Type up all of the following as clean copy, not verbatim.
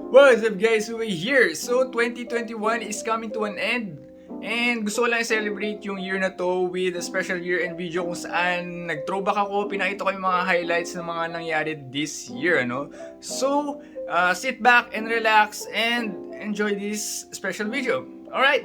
What's up guys, we're here. So 2021 is coming to an end. And gusto ko lang i-celebrate yung year na to with a special year-end video kung saan nag-throwback ako, pinakita ko yung mga highlights ng mga nangyari this year, ano? So, sit back and relax and enjoy this special video. Alright!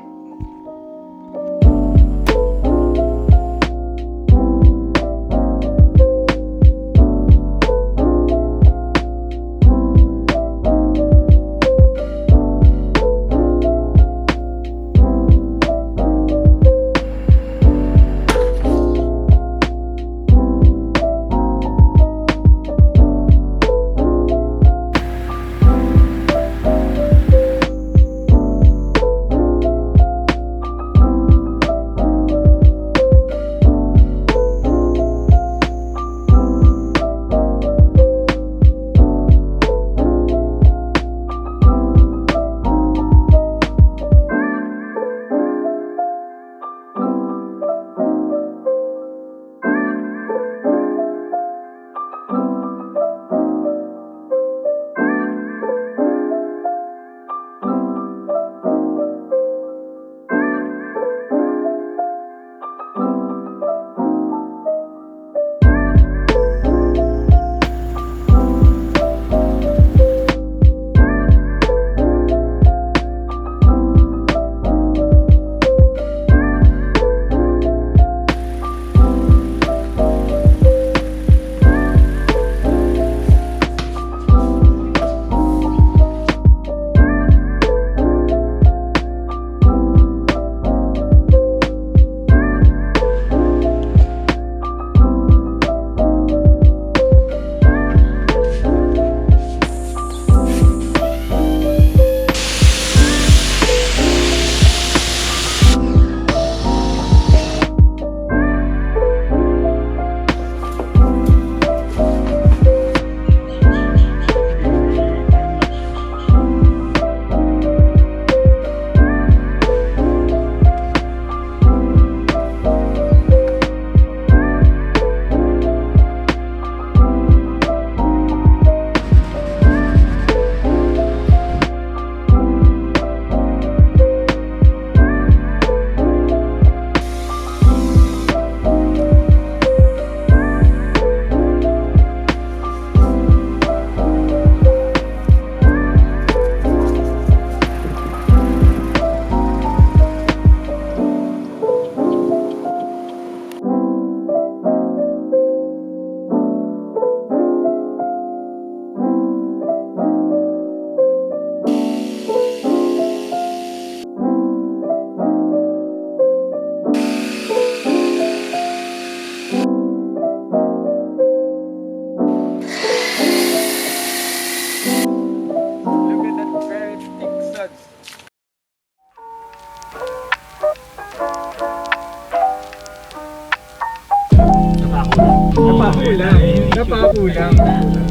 Napakulang.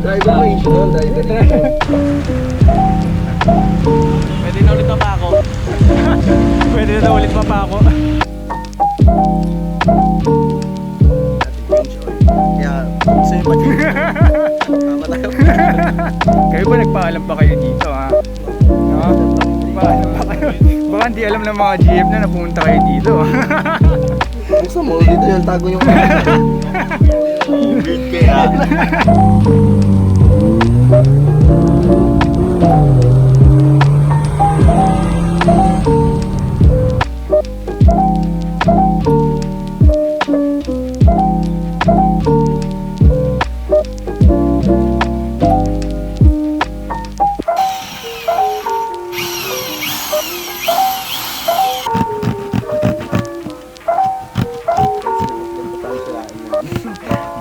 Driver mo issue doon, driver. Pwede na ulit pa ako. Pwede na ulit pa ako. Kaya, gusto yung mag- tama tayo. Kayo ba nagpaalam pa kayo dito, ha? No? Nagpaalam pa kayo. Baka hindi alam ng mga GF na napunta kayo dito. Gusto mo, dito yung tago yung weird kaya.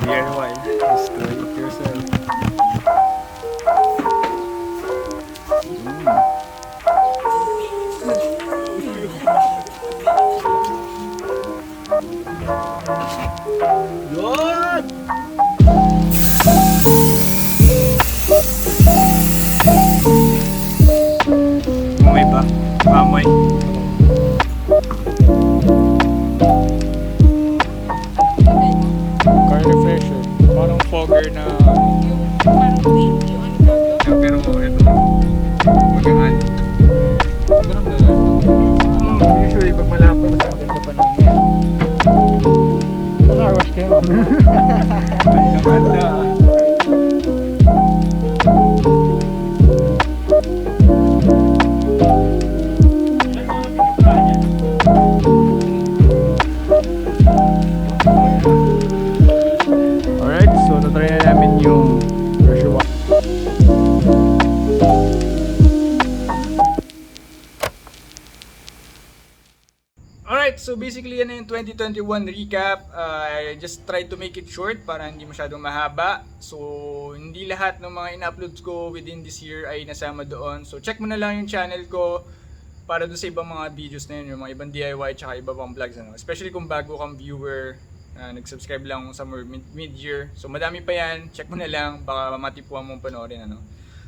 DIY, just do it yourself. Yun! Umuwi ba? Mamoy. Car refresher. Parang fogger na... Parang green, yung ano tawag doon? Pero ito, Alright, so basically yan na yung 2021 recap. I just tried to make it short para hindi masyadong mahaba. So hindi lahat ng mga in-uploads ko within this year ay nasama doon. So check mo na lang yung channel ko para doon sa ibang mga videos na yun, yung mga ibang DIY tsaka iba pang vlogs. Ano. Especially kung bago kang viewer, nag-subscribe lang somewhere mid-year. So madami pa yan, check mo na lang, baka matipuan mong panoorin. Ano.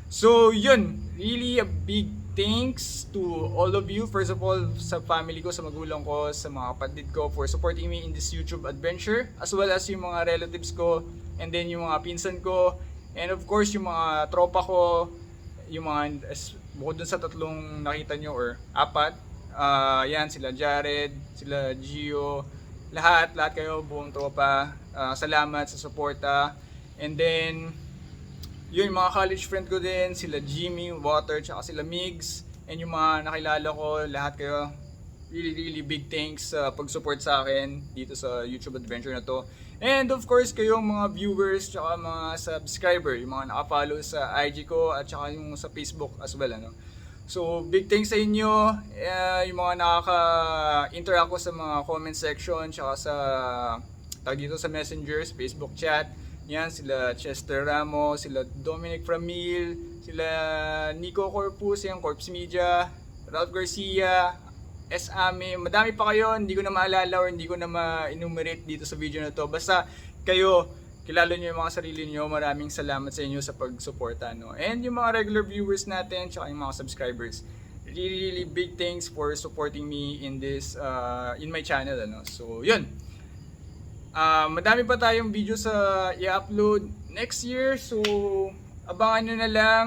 So yun, really a big thanks to all of you. First of all, sa family ko, sa magulang ko, sa mga kapatid ko for supporting me in this YouTube adventure, as well as yung mga relatives ko, and then yung mga pinsan ko, and of course yung mga tropa ko, yung mga bukod dun sa tatlong nakita nyo or apat, yan sila Jared, sila Gio, lahat kayo, buong tropa, salamat sa suporta. And then yun, yung mga college friend ko din, sila Jimmy, Water, tsaka sila Migs, and yung mga nakilala ko, lahat kayo, really big thanks sa pag-support sa akin dito sa YouTube adventure na to. And of course, kayong mga viewers, tsaka mga subscriber, yung mga nakafollow sa IG ko, at tsaka yung sa Facebook as well. Ano? So, big thanks sa inyo, yung mga nakaka-interact ko sa mga comment section, tsaka sa, dito sa messengers, Facebook chat. Yan, sila Chester Ramos, sila Dominic Framil, sila Nico Corpus, yung Corpse Media, Ralph Garcia, S. Ame, madami pa kayo, hindi ko na maalala or hindi ko na ma-enumerate dito sa video na to. Basta kayo, kilala nyo yung mga sarili nyo, maraming salamat sa inyo sa pagsuporta. No? And yung mga regular viewers natin, tsaka yung mga subscribers, really big thanks for supporting me in this, in my channel. Ano? So, yun. Madami pa tayong video sa i-upload next year, so abangan nyo na lang.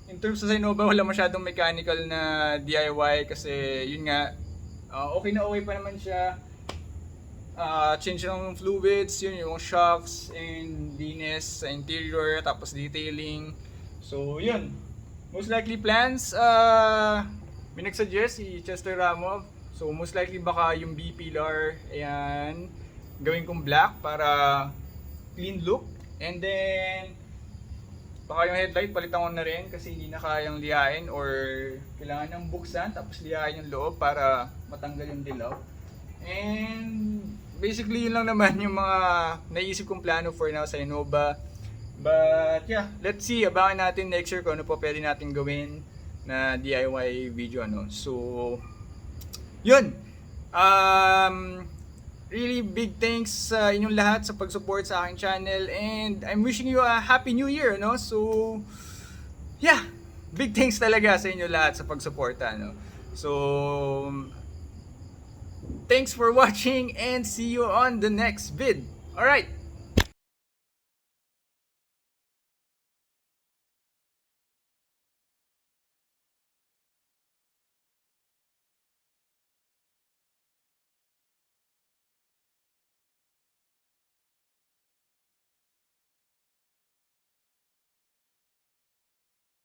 In terms sa INNOVA, wala masyadong mechanical na DIY kasi yun nga, okay pa naman siya. Change ng fluids, yun yung shocks and linis sa interior, tapos detailing. So yun, most likely plans, may nagsuggest si Chester Ramos. So most likely baka yung B pillar, ayan, gawin kong black para clean look. And then baka yung headlight palitan ko na rin kasi hindi na kayang lihain or kailangan ng buksan tapos lihain yung loob para matanggal yung dilaw. And basically yun lang naman yung mga naisip kong plano for now sa INNOVA. But yeah, let's see, abangan natin next year kung ano pa pwede natin gawin na DIY video. Ano. So yun, really big thanks sa inyong lahat sa pag-support sa aking channel, and I'm wishing you a happy new year, no? So yeah, big thanks talaga sa inyo lahat sa pag-suporta, no? So thanks for watching and see you on the next vid. Alright,